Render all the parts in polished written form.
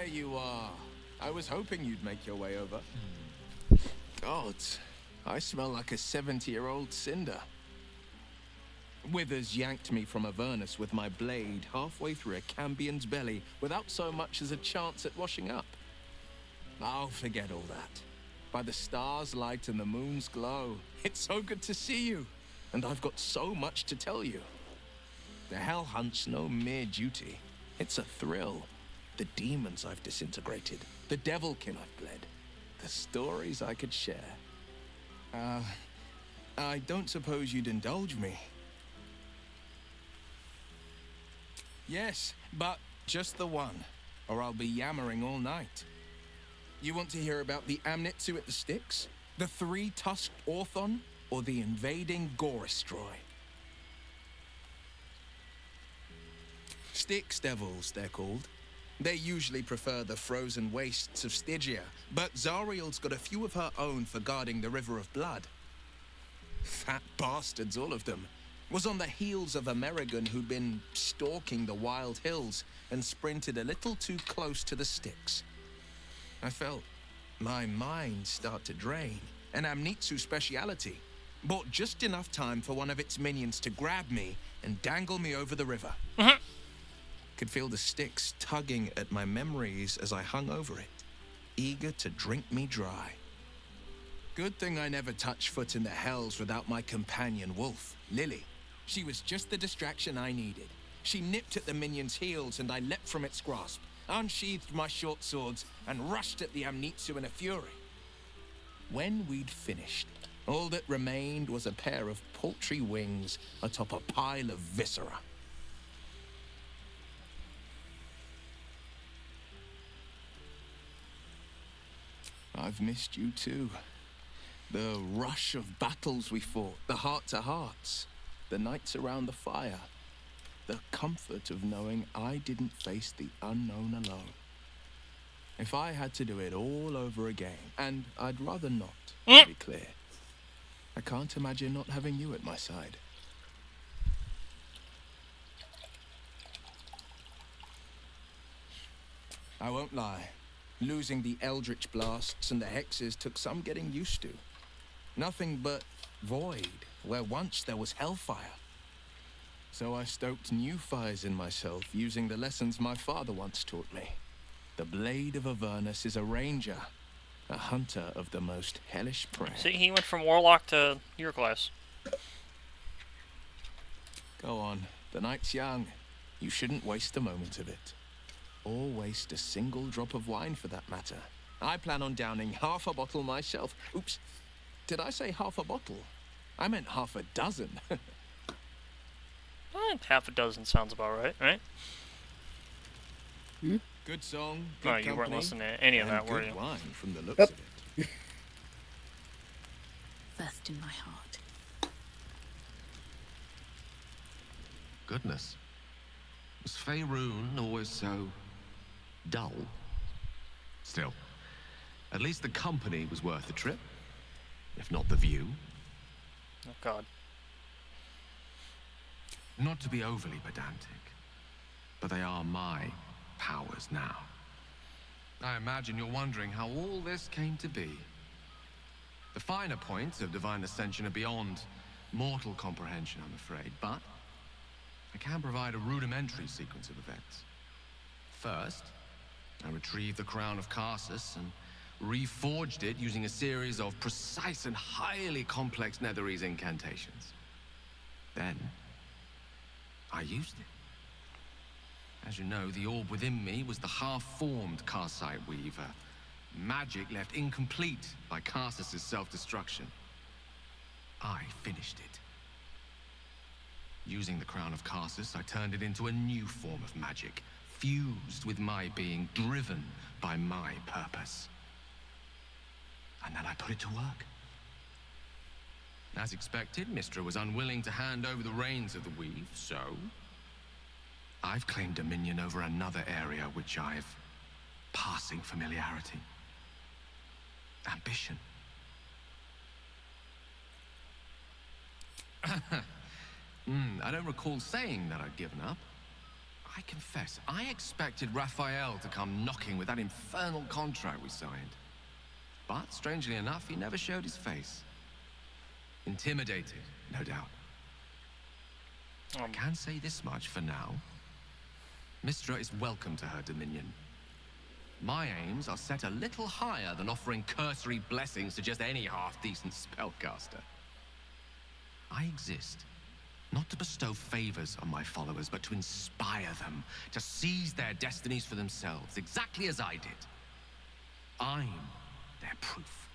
you are. I was hoping you'd make your way over. Gods, I smell like a 70-year-old cinder. Withers yanked me from Avernus with my blade halfway through a Cambion's belly without so much as a chance at washing up. I'll forget all that. By the stars' light and the moon's glow, it's so good to see you, and I've got so much to tell you. The Hell Hunt's no mere duty. It's a thrill. The demons I've disintegrated, the devilkin I've bled, the stories I could share. I don't suppose you'd indulge me. Yes, but just the one, or I'll be yammering all night. You want to hear about the Amnitsu at the Styx, the three-tusked Orthon, or the invading Goristroy? Styx devils, they're called. They usually prefer the frozen wastes of Stygia, but Zariel's got a few of her own for guarding the River of Blood. Fat bastards, all of them. Was on the heels of a Merrigan who'd been stalking the wild hills and sprinted a little too close to the Styx. I felt my mind start to drain, an Amnitsu speciality. Bought just enough time for one of its minions to grab me and dangle me over the river. Could feel the Styx tugging at my memories as I hung over it, eager to drink me dry. Good thing I never touched foot in the hells without my companion wolf, Lily. She was just the distraction I needed. She nipped at the minion's heels and I leapt from its grasp, unsheathed my short swords, and rushed at the Amnitsu in a fury. When we'd finished, all that remained was a pair of paltry wings atop a pile of viscera. I've missed you too. The rush of battles we fought, the heart-to-hearts, the nights around the fire, the comfort of knowing I didn't face the unknown alone. If I had to do it all over again, and I'd rather not, to be clear, I can't imagine not having you at my side. I won't lie. Losing the eldritch blasts and the hexes took some getting used to. Nothing but void, where once there was hellfire. So I stoked new fires in myself using the lessons my father once taught me. The Blade of Avernus is a ranger, a hunter of the most hellish prey. See, he went from Warlock to your class. Go on, the night's young. You shouldn't waste a moment of it. Or waste a single drop of wine for that matter. I plan on downing half a bottle myself. Oops, did I say half a bottle? I meant half a dozen. Half a dozen sounds about right, right? Good song, good No, you weren't company, listening to any of that, were good you? wine from the looks Yep. of it. First in my heart. Goodness. Was Faerun always so dull? Still, at least the company was worth the trip, if not the view. Oh, God. Not to be overly pedantic, but they are my powers now. I imagine you're wondering how all this came to be. The finer points of divine ascension are beyond mortal comprehension, I'm afraid, but I can provide a rudimentary sequence of events. First, I retrieved the crown of Karsus and reforged it using a series of precise and highly complex Netherese incantations. Then, I used it. As you know, the orb within me was the half-formed Karsite Weaver. Magic left incomplete by Karsus' self-destruction. I finished it. Using the crown of Karsus, I turned it into a new form of magic, fused with my being, driven by my purpose. And then I put it to work. As expected, Mystra was unwilling to hand over the reins of the weave, so I've claimed dominion over another area which I've passing familiarity. Ambition. I don't recall saying that I'd given up. I confess, I expected Raphael to come knocking with that infernal contract we signed. But, strangely enough, he never showed his face. Intimidated, no doubt. I can say this much for now. Mystra is welcome to her dominion. My aims are set a little higher than offering cursory blessings to just any half-decent spellcaster. I exist, not to bestow favors on my followers, but to inspire them to seize their destinies for themselves, exactly as I did. I'm their proof.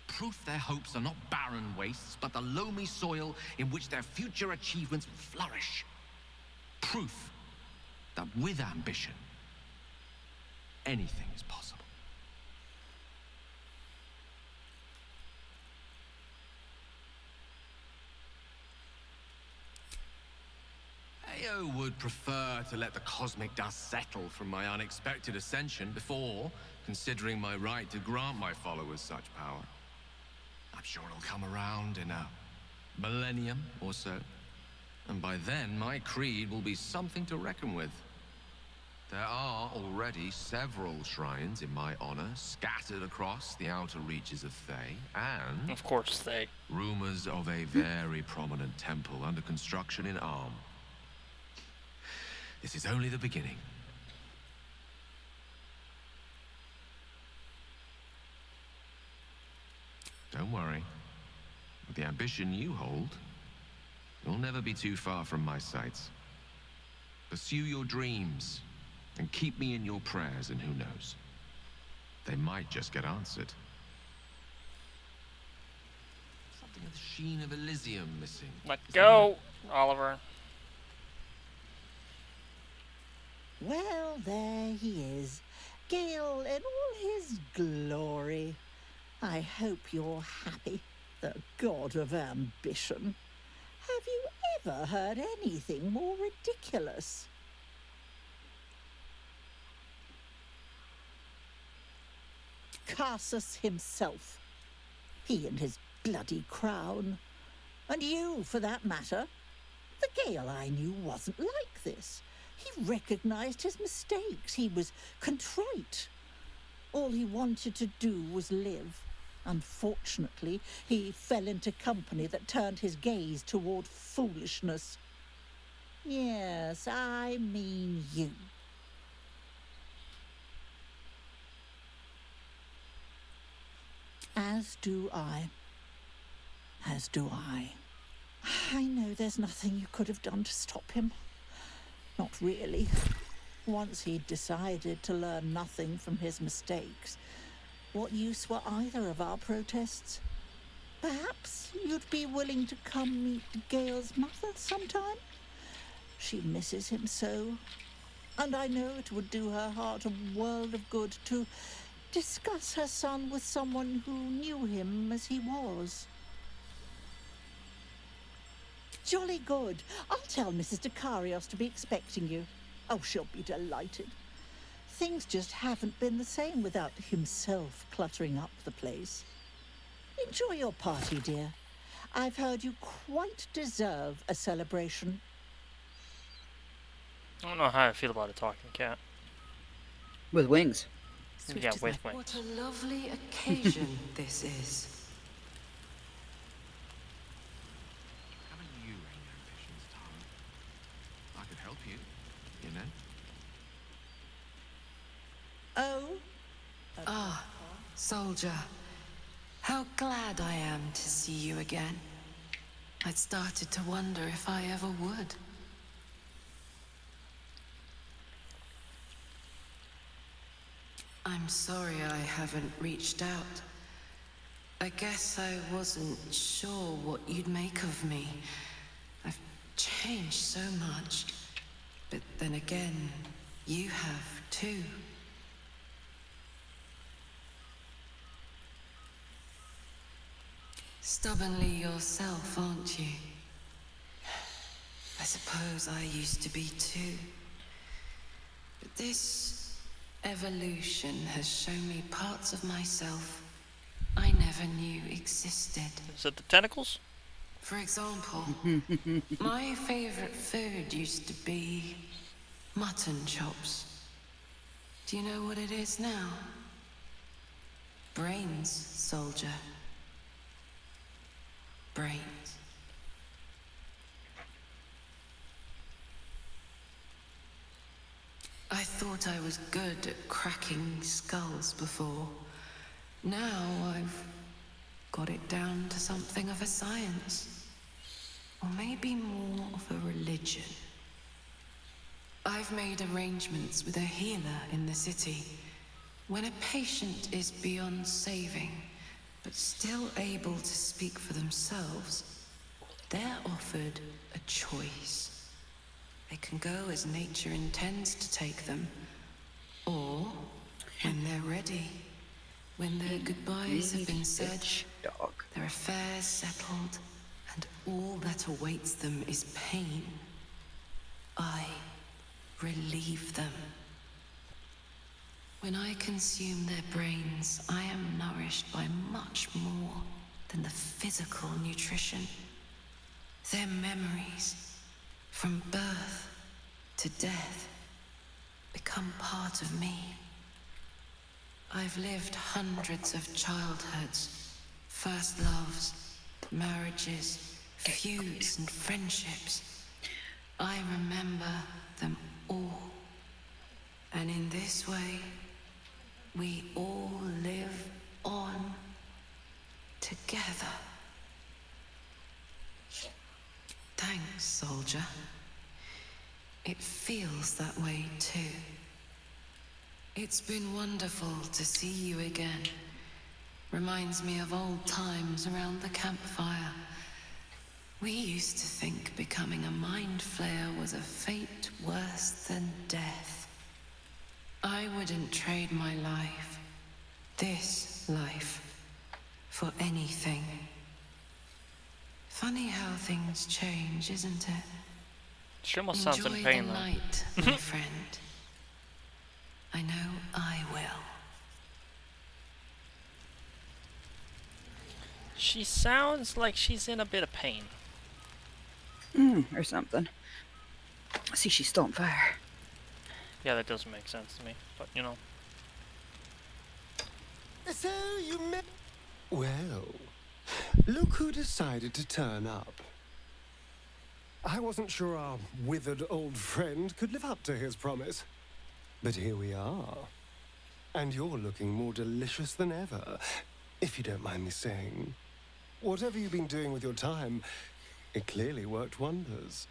Proof their hopes are not barren wastes, but the loamy soil in which their future achievements will flourish. Proof that with ambition, anything is possible. Ao would prefer to let the cosmic dust settle from my unexpected ascension before considering my right to grant my followers such power. I'm sure it'll come around in a millennium or so, and by then my creed will be something to reckon with. There are already several shrines in my honor scattered across the outer reaches of Thay, and Of course, they. rumors of a very prominent temple under construction in Arm. This is only the beginning. Don't worry. With the ambition you hold, you'll never be too far from my sights. Pursue your dreams, and keep me in your prayers, and who knows? They might just get answered. Something of the sheen of Elysium missing. Let go, Oliver. Well, there he is, Gale in all his glory. I hope you're happy, the god of ambition. Have you ever heard anything more ridiculous? Carsus himself. He and his bloody crown. And you, for that matter. The Gale I knew wasn't like this. He recognized his mistakes. He was contrite. All he wanted to do was live. Unfortunately, he fell into company that turned his gaze toward foolishness. Yes, I mean you. As do I. As do I. I know there's nothing you could have done to stop him. Not really. Once he'd decided to learn nothing from his mistakes, what use were either of our protests? Perhaps you'd be willing to come meet Gale's mother sometime? She misses him so, and I know it would do her heart a world of good to discuss her son with someone who knew him as he was. Jolly good. I'll tell Mrs. Dekarios to be expecting you. Oh, she'll be delighted. Things just haven't been the same without himself cluttering up the place. Enjoy your party, dear. I've heard you quite deserve a celebration. I don't know how I feel about a talking cat. With wings. Yeah, with wings. What a lovely occasion this is. Haven't you any ambitions, Tara? I could help you, you know? Oh? Ah, soldier. How glad I am to see you again. I'd started to wonder if I ever would. I'm sorry I haven't reached out. I guess I wasn't sure what you'd make of me. I've changed so much. But then again, you have too. Stubbornly yourself, aren't you? I suppose I used to be too. But this evolution has shown me parts of myself I never knew existed. Is it the tentacles? For example, my favorite food used to be mutton chops. Do you know what it is now? Brains, soldier. Brains. I thought I was good at cracking skulls before. Now I've got it down to something of a science. Or maybe more of a religion. I've made arrangements with a healer in the city. When a patient is beyond saving, but still able to speak for themselves, they're offered a choice. They can go as nature intends to take them, or when they're ready, when their goodbyes have been said, their affairs settled, and all that awaits them is pain. I relieve them. When I consume their brains, I am nourished by much more than the physical nutrition. Their memories, from birth to death, become part of me. I've lived hundreds of childhoods, first loves, marriages, feuds and friendships. I remember them all. And in this way, we all live on together. Thanks, soldier. It feels that way too. It's been wonderful to see you again. Reminds me of old times around the campfire. We used to think becoming a mind flayer was a fate worse than death. I wouldn't trade my life, this life, for anything. Funny how things change, isn't it? She almost sounds in Enjoy pain the though. night, my friend. I know I will. She sounds like she's in a bit of pain. Or something. See, she's still on fire. Yeah, that doesn't make sense to me, but you know. So you met... Well, look who decided to turn up. I wasn't sure our withered old friend could live up to his promise. But here we are. And you're looking more delicious than ever, if you don't mind me saying. Whatever you've been doing with your time, it clearly worked wonders.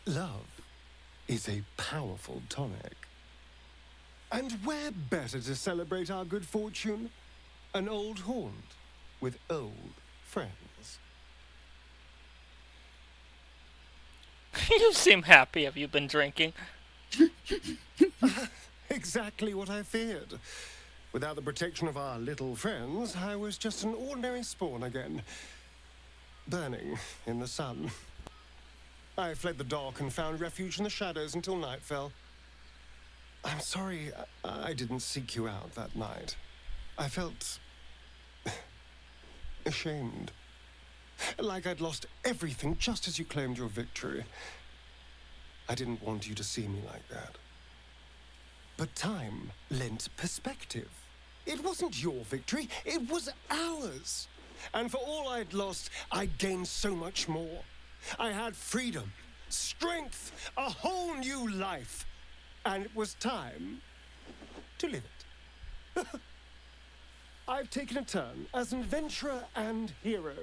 Love is a powerful tonic. And where better to celebrate our good fortune? An old haunt with old friends. You seem happy. Have you been drinking? Exactly what I feared. Without the protection of our little friends, I was just an ordinary spawn again. Burning in the sun. I fled the dock and found refuge in the shadows until night fell. I'm sorry I didn't seek you out that night. I felt... ashamed. Like I'd lost everything just as you claimed your victory. I didn't want you to see me like that. But time lent perspective. It wasn't your victory, it was ours. And for all I'd lost, I'd gained so much more. I had freedom, strength, a whole new life. And it was time to live it. I've taken a turn as an adventurer and hero.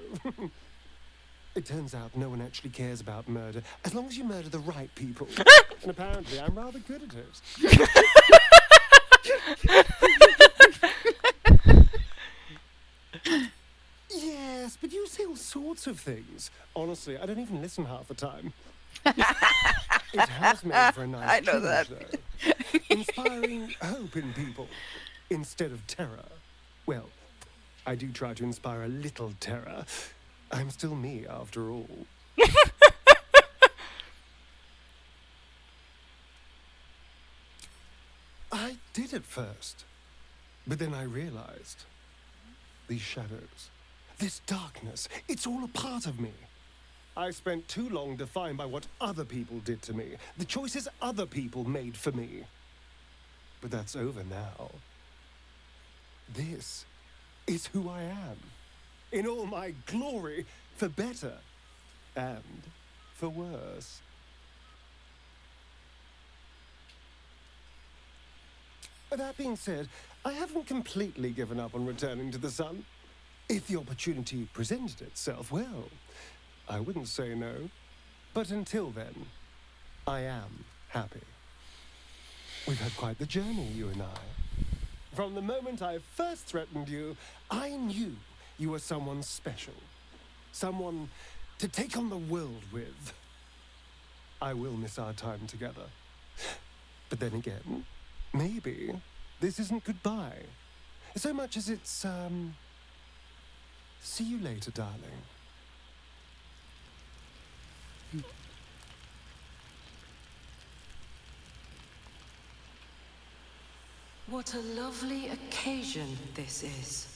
It turns out no one actually cares about murder, as long as you murder the right people. And apparently I'm rather good at it. Yes, but you say all sorts of things. Honestly, I don't even listen half the time. It has made for a nice I know change, that. though. Inspiring hope in people instead of terror. Well, I do try to inspire a little terror. I'm still me, after all. I did at first. But then I realized these shadows, this darkness, it's all a part of me. I spent too long defined by what other people did to me, the choices other people made for me. But that's over now. This is who I am, in all my glory, for better and for worse. That being said, I haven't completely given up on returning to the sun. If the opportunity presented itself, well, I wouldn't say no. But until then, I am happy. We've had quite the journey, you and I. From the moment I first threatened you, I knew you were someone special. Someone to take on the world with. I will miss our time together. But then again, maybe this isn't goodbye. So much as it's, see you later, darling. What a lovely occasion this is.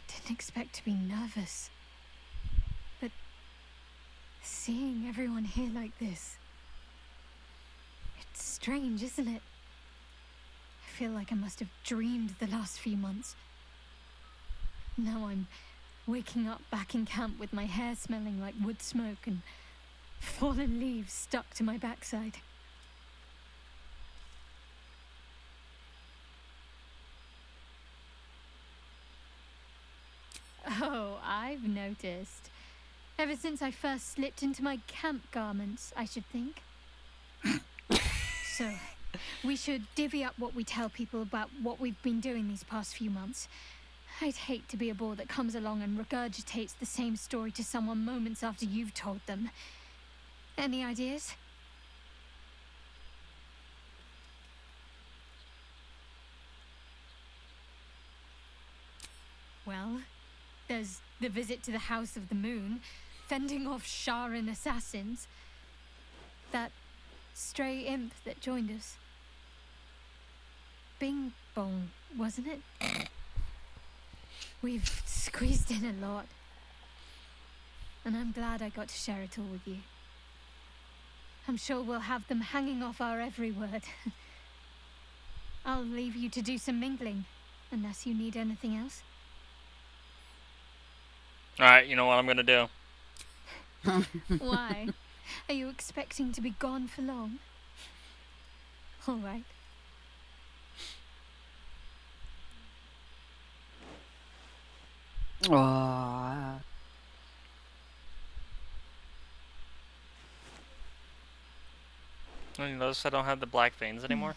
I didn't expect to be nervous. But seeing everyone here like this, it's strange, isn't it? I feel like I must have dreamed the last few months. Now I'm waking up back in camp with my hair smelling like wood smoke and fallen leaves stuck to my backside. Oh, I've noticed. Ever since I first slipped into my camp garments, I should think. So, we should divvy up what we tell people about what we've been doing these past few months. I'd hate to be a bore that comes along and regurgitates the same story to someone moments after you've told them. Any ideas? Well, there's the visit to the House of the Moon, fending off Sharan assassins. That stray imp that joined us. Bing bong, wasn't it? We've squeezed in a lot. And I'm glad I got to share it all with you. I'm sure we'll have them hanging off our every word. I'll leave you to do some mingling, unless you need anything else. Alright, you know what I'm gonna do? Why? Are you expecting to be gone for long? Alright. Aww. You notice I don't have the black veins anymore?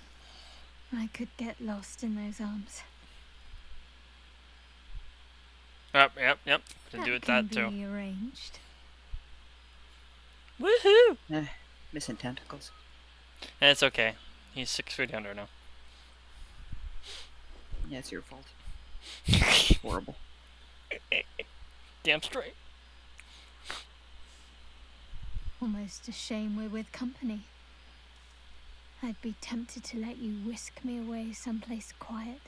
I could get lost in those arms. Yep. Can do it that can too. be arranged. Woohoo! Missing tentacles. And it's okay. He's 6 feet under now. Yeah, it's your fault. Horrible. Damn straight. Almost a shame we're with company. I'd be tempted to let you whisk me away someplace quiet.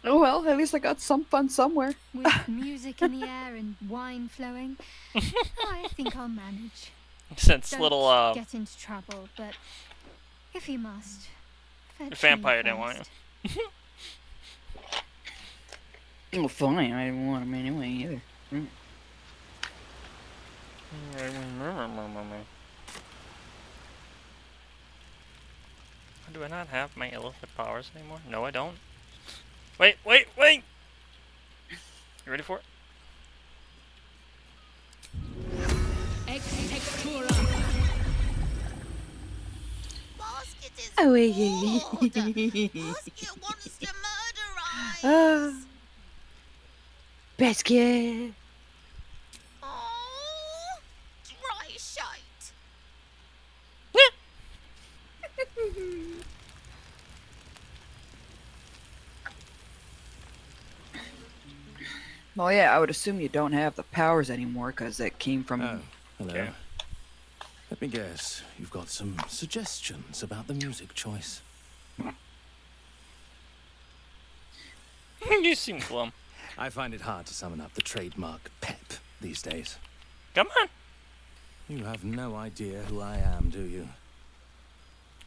Oh well, at least I got some fun somewhere. With music in the air and wine flowing. I think I'll manage. Since Don't little get into trouble, but if you must, fetch me vampire didn't want first. you. Well, fine. I didn't want him anyway either. Do I not have my illicit powers anymore? No, I don't. Wait! You ready for it? Basket is Oh, bored. Basket wants to murderize. Biscuit. Oh, dry shite. Well, yeah, I would assume you don't have the powers anymore because it came from. Oh, hello. Okay. Let me guess, you've got some suggestions about the music choice. You seem glum. I find it hard to summon up the trademark pep these days. Come on. You have no idea who I am, do you?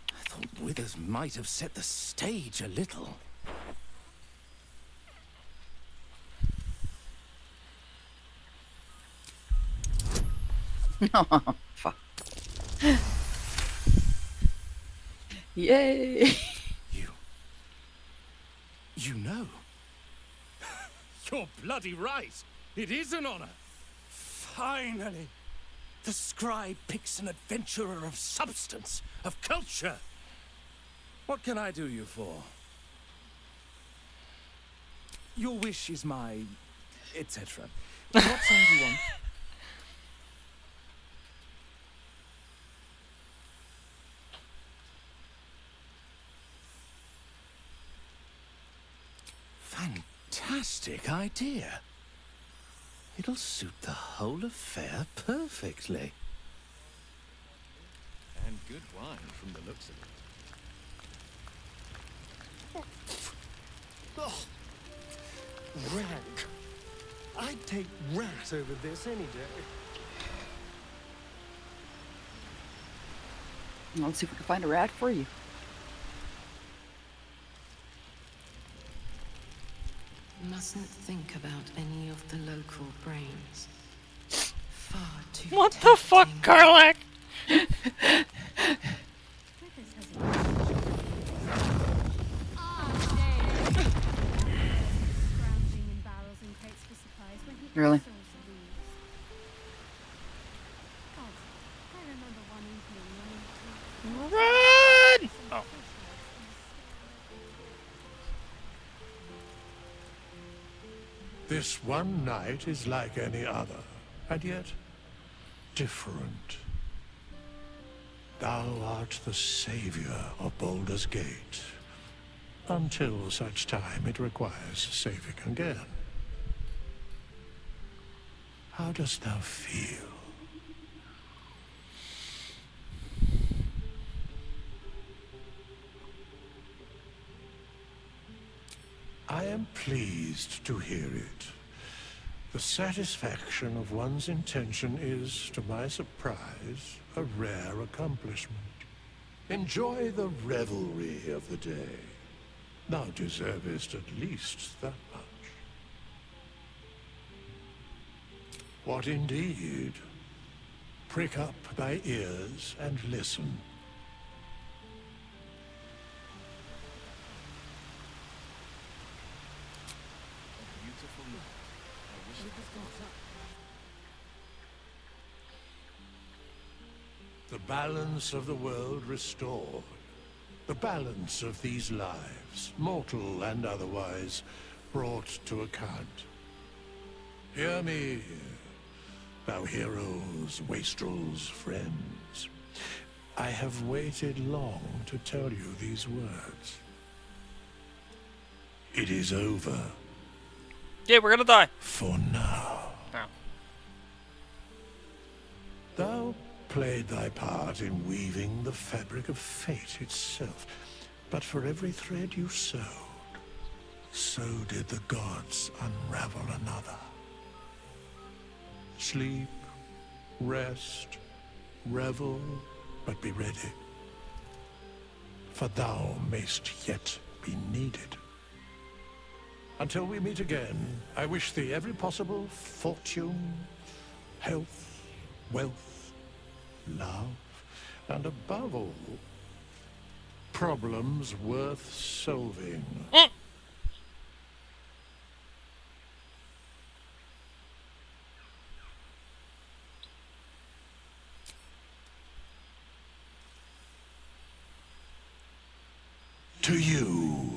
I thought Withers might have set the stage a little. Oh, fuck. Yay! You know? You're bloody right. It is an honor. Finally, the scribe picks an adventurer of substance, of culture. What can I do you for? Your wish is my... etc. What song do you want? Fantastic idea. It'll suit the whole affair perfectly. And good wine from the looks of it. Oh, rank. I'd take rat over this any day. Let's see if we can find a rat for you. Mustn't think about any of the local brains. Far too What the fuck, tempting. Karlak? Scrounging in barrels and crates for supplies when he Really? also was loose. God, I remember one evening running Run! Oh. This one night is like any other, and yet different. Thou art the savior of Baldur's Gate, until such time it requires saving again. How dost thou feel? I am pleased to hear it. The satisfaction of one's intention is, to my surprise, a rare accomplishment. Enjoy the revelry of the day. Thou deservest at least that much. What indeed? Prick up thy ears and listen. The balance of the world restored. The balance of these lives, mortal and otherwise, brought to account. Hear me, thou heroes, wastrels, friends. I have waited long to tell you these words. It is over. Yeah, we're gonna die. For now. No. Thou played thy part in weaving the fabric of fate itself, but for every thread you sewed, so did the gods unravel another. Sleep, rest, revel, but be ready, for thou mayst yet be needed. Until we meet again, I wish thee every possible fortune, health, wealth, love, and above all, problems worth solving. To you.